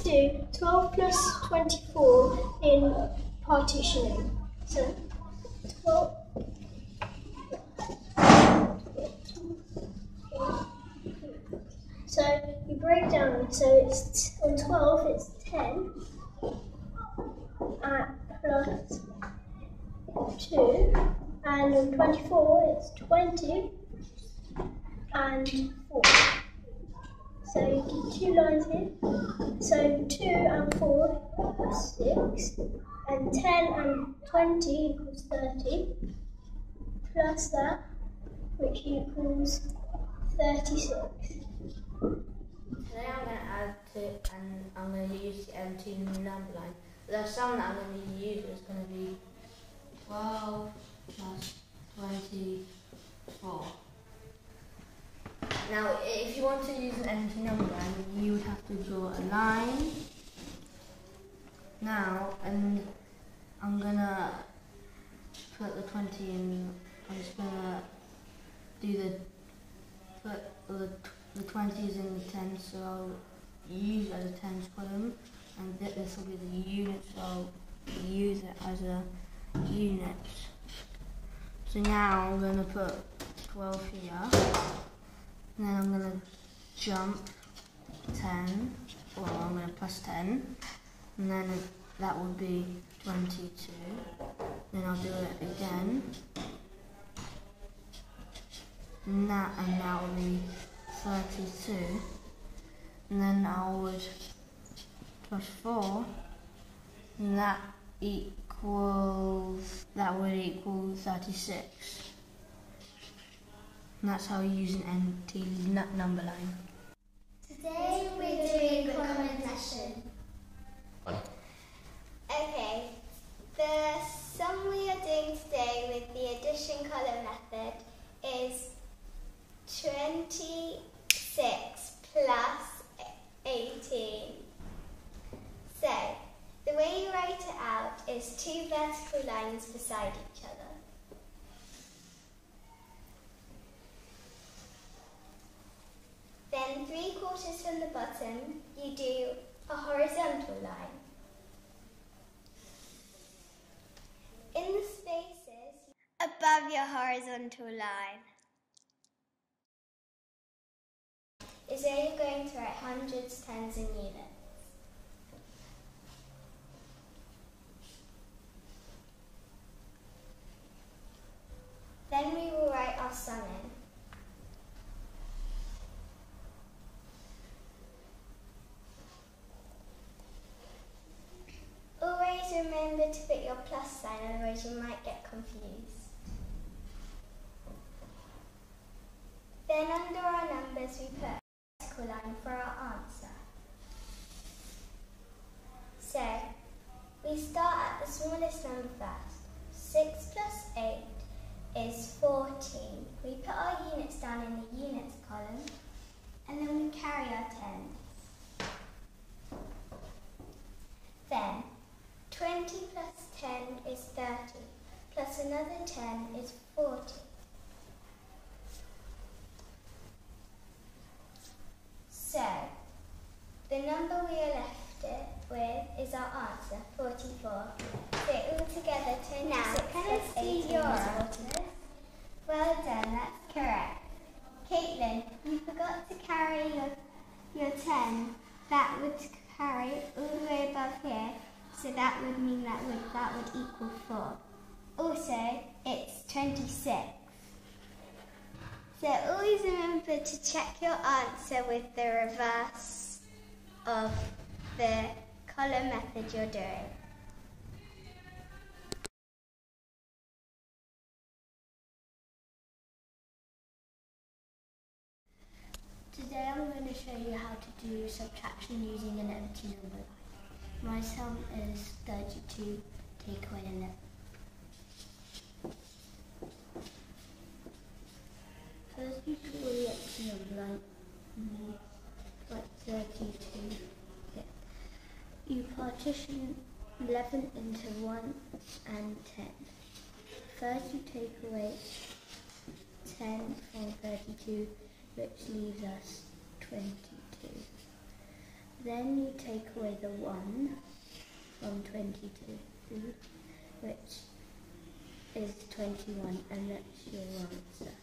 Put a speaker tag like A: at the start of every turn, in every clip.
A: do 12 plus 24 in partitioning. So 12. So you break down. So it's on 12 it's 10 plus 2, and on 24 it's 20 and 4. So you get 2 lines here. So 2 and 4 equals 6, and 10 and 20 equals 30, plus that, which equals 36.
B: Today I'm going to add to, and I'm going to use the empty number line. The sum that I'm going to use is going to be 12 plus 24. Now, if you want to use an empty number line, you would have to draw a line. Now, and I'm going to put the 20 in, I'm just going to do the 20s in the 10s, so I'll use it as a tens column, and this will be the unit, so I'll use it as a unit. So now I'm going to put 12 here, and then I'm going to jump 10, or I'm going to plus 10, and then that would be 22. Then I'll do it again, and that will be 32, and then I would plus 4, and that would equal 36. And that's how you use an empty number line.
C: Today we're doing comment session. Okay, the sum we are doing today with the addition column method is 26 plus 18. So, the way you write it out is 2 vertical lines beside each other. Then 3/4 from the bottom, you do a horizontal line. In the spaces above your horizontal line is where you're going to write hundreds, tens and units. Then we will write our sum in. Always remember to put your plus sign, otherwise you might get confused. Then under our numbers we put a vertical line for our answer. So, we start at the smallest number first. 6 plus 8 is 14. We put our units down in the units column, and then we carry our tens. Then, 20 plus 10 is 30, plus another 10 is 40. So, the number we are left with is our answer, 44. So altogether, 26 plus 18 is 40. Well done, that's correct. Caitlin, you forgot to carry your 10. That would carry all the way above here, so that would mean that would equal 4. Also, it's 26. So always remember to check your answer with the reverse of the column method you're doing.
D: Today I'm going to show you how to do subtraction using an empty number line. My sum is 32, take away 11. First you draw the empty number line, like 32. Yeah. You partition 11 into 1 and 10. First you take away 10 from 32, which leaves us 22. Then you take away the 1 from 22, which is 21, and that's your answer.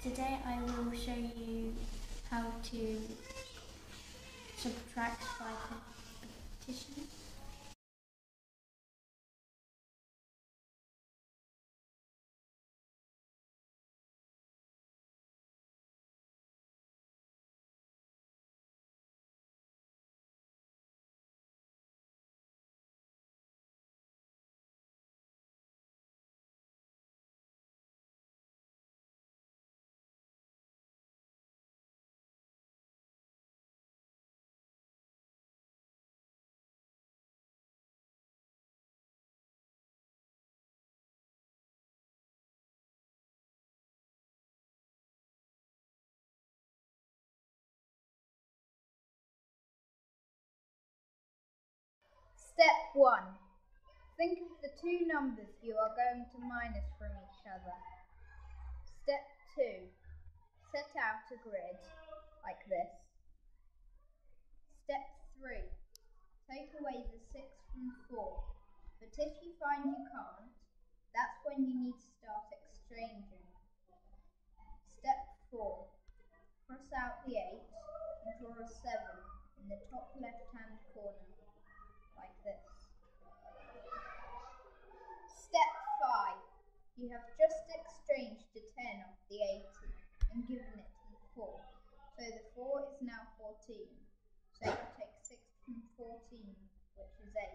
D: Today I will show you how to subtract by partition.
E: Step 1. Think of the two numbers you are going to minus from each other. Step 2. Set out a grid, like this. Step 3. Take away the 6 from 4. But if you find you can't, that's when you need to start exchanging. Step 4. Cross out the 8 and draw a 7 in the top left-hand corner, like this. Step 5. You have just exchanged a 10 off the 80 and given it to the 4. So the 4 is now 14. So you take 6 from 14, which is 8.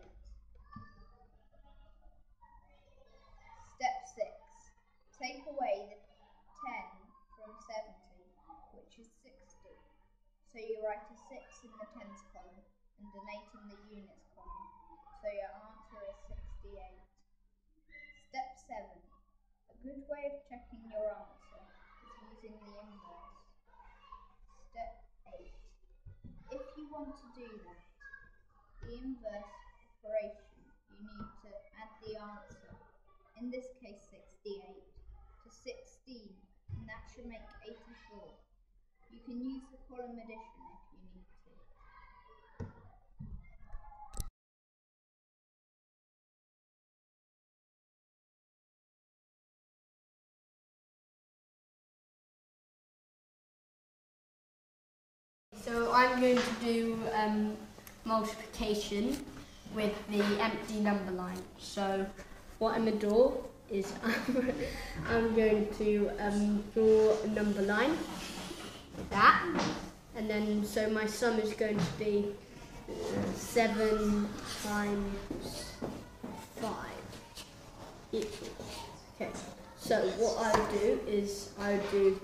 E: Step 6. Take away the 10 from 70, which is 60. So you write a 6 in the tens column and an 8 in the units column. So your answer is 68. Step 7. A good way of checking your answer is using the inverse. Step 8. If you want to do that, the inverse operation, you need to add the answer, in this case 68, to 16, and that should make 84. You can use the column addition if you need to.
F: So I'm going to do multiplication with the empty number line. So what I'm going to do is I'm going to draw a number line, like that, and then so my sum is going to be 7 times 5 equals. Okay, so what I'll do is I'll do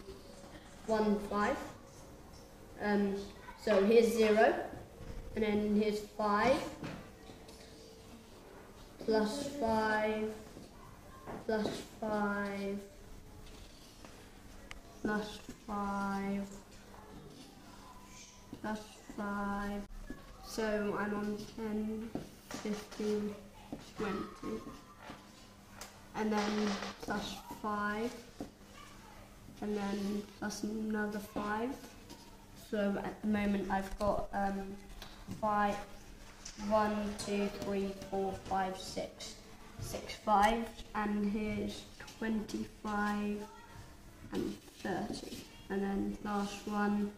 F: 1, 5. So here's 0, and then here's 5, plus 5, plus 5, plus 5, plus 5. So I'm on 10, 15, 20, and then plus 5, and then plus another 5. So at the moment I've got 5, 1, 2, 3, 4, 5, 6, 6 5s, and here's 25 and 30, and then last one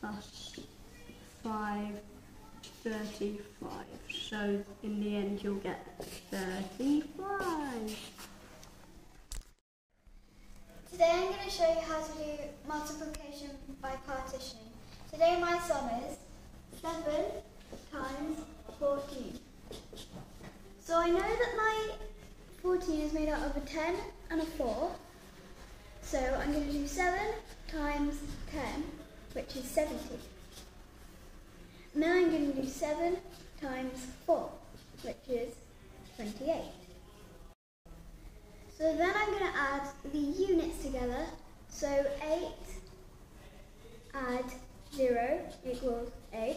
F: plus 5, 35. So in the end you'll get 35.
C: Today I'm going to show you how to do multiplication by partitioning. Today my sum is 7 times 14. So I know that my 14 is made out of a 10 and a 4. So I'm going to do 7 times 10, which is 70. And then I'm going to do 7 times 4, which is 28. So then I'm going to add the units together. So 8 add 0 equals 8.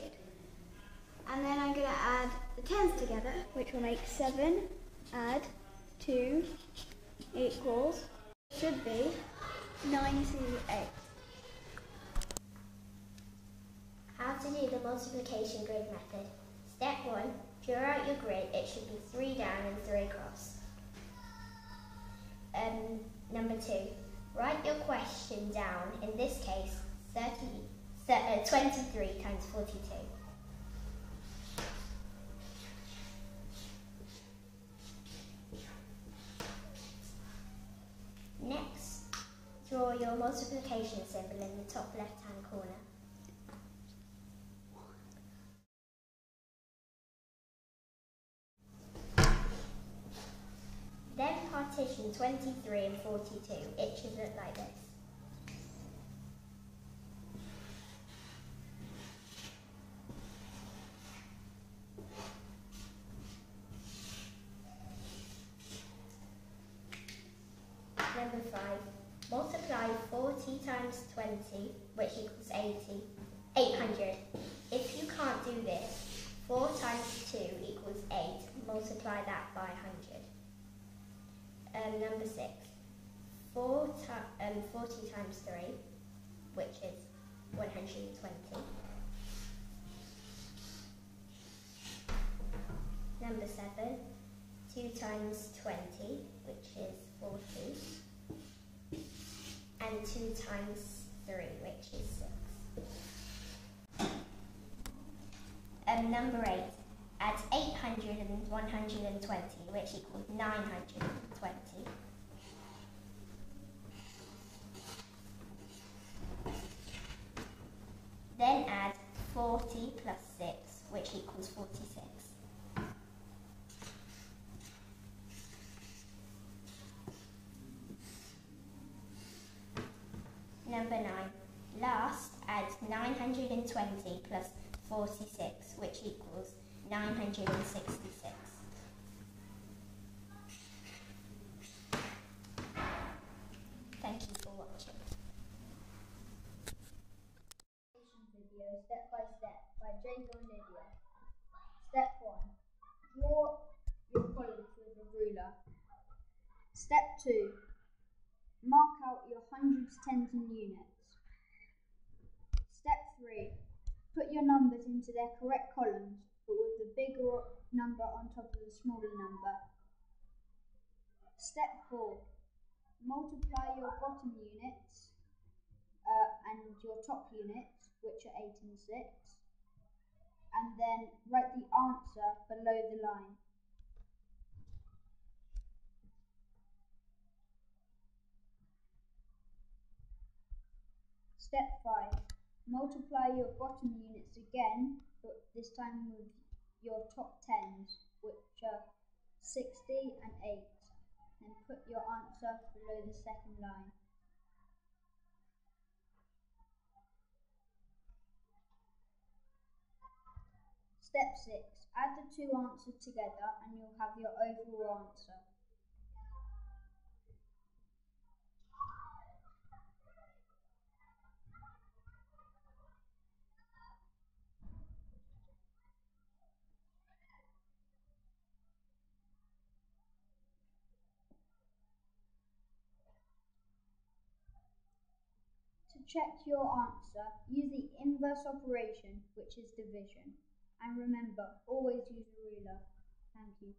C: And then I'm going to add the 10s together, which will make 7 add 2 equals, should be 98. to do the multiplication grid method. Step 1, draw out your grid. It should be 3 down and 3 across. Number 2, write your question down, in this case 23 times 42. Next, draw your multiplication symbol in the top left-hand corner. Then partition 23 and 42. It should look like this. Number 5. Multiply 40 times 20, which equals 800. If you can't do this, 4 times 2 equals 8. Multiply that by 100. Number 6. 40 times 3, which is 120. Number 7. 2 times 20, which is 40. And 2 times 3, which is 6. Number 8. Add 800 and 120, which equals 920. Then add 40 plus 6, which equals 46. Number 9. Last, add 920 plus 46, which equals 966. Thank you for watching.
E: Video step by step by Jacob and Lydia. Step 1. Draw your columns with a ruler. Step 2. Mark out your hundreds, tens and units. Step 3. Put your numbers into their correct columns, but with the bigger number on top of the smaller number. Step 4. Multiply your bottom units and your top units, which are 8 and 6, and then write the answer below the line. Step 5. Multiply your bottom units again, but this time with your top tens, which are 60 and 8. Then put your answer below the second line. Step 6. Add the two answers together and you'll have your overall answer. To check your answer, use the inverse operation, which is division. And remember, always use a ruler. Thank you.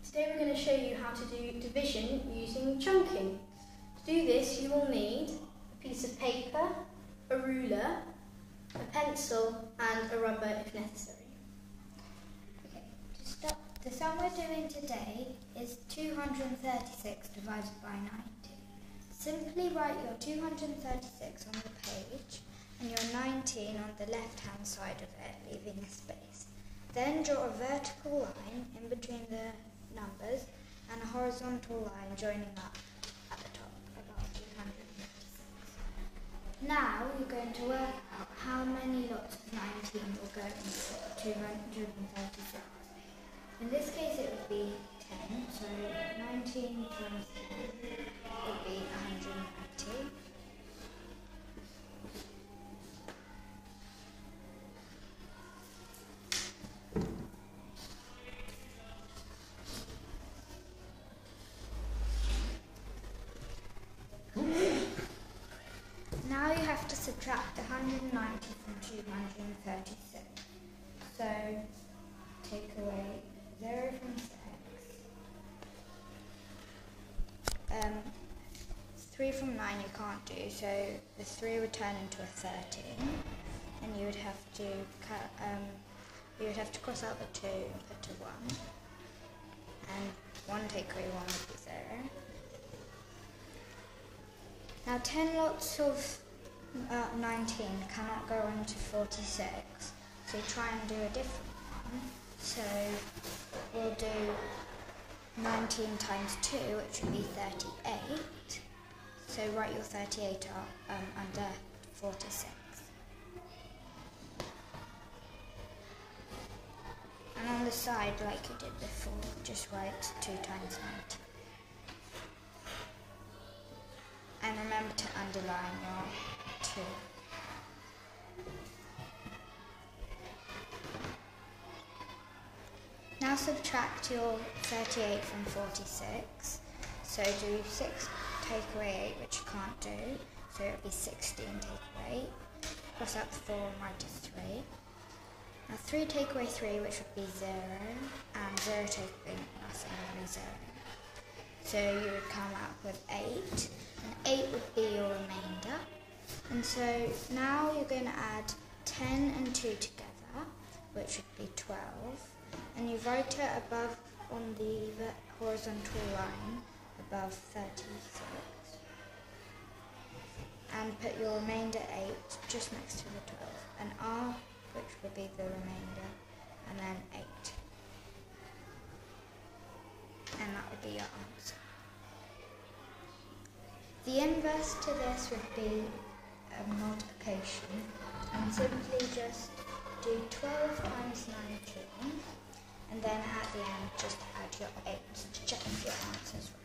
B: Today we're going to show you how to do division using chunking. To do this you will need a piece of paper, a ruler, a pencil and a rubber if necessary.
C: The sum we're doing today is 236 divided by 90. Simply write your 236 on the page and your 19 on the left-hand side of it, leaving a space. Then draw a vertical line in between the numbers and a horizontal line joining up at the top, about 236. Now you're going to work out how many lots of 19 will go into 236. In this case it would be 10, so 19 times 10 would be 190. have to subtract 190 from 236. So take away 0 from 6. 3 from 9 you can't do, so the 3 would turn into a 13, and you would have to cross out the 2 and put a 1, and 1 take away 1 would be 0. Now 10 lots of 19 cannot go into 46, so try and do a different one. So we'll do 19 times 2, which would be 38. So write your 38 under 46. And on the side, like you did before, just write 2 times 19. And remember to underline your 2. Now subtract your 38 from 46. So do 6 take away 8, which you can't do. So it would be 16 take away 8. Cross out the 4 and write a 3. Now 3 take away 3, which would be 0. And 0 take away nothing, would be 0. So you would come up with 8. And 8 would be your remainder. And so now you're going to add 10 and 2 together, which would be 12. And you write it above on the horizontal line above 36. And put your remainder 8 just next to the 12. And R, which will be the remainder, and then 8. And that would be your answer. The inverse to this would be a multiplication, and simply just do 12 times 19, and then at the end just add your 8 to check if your answer's right.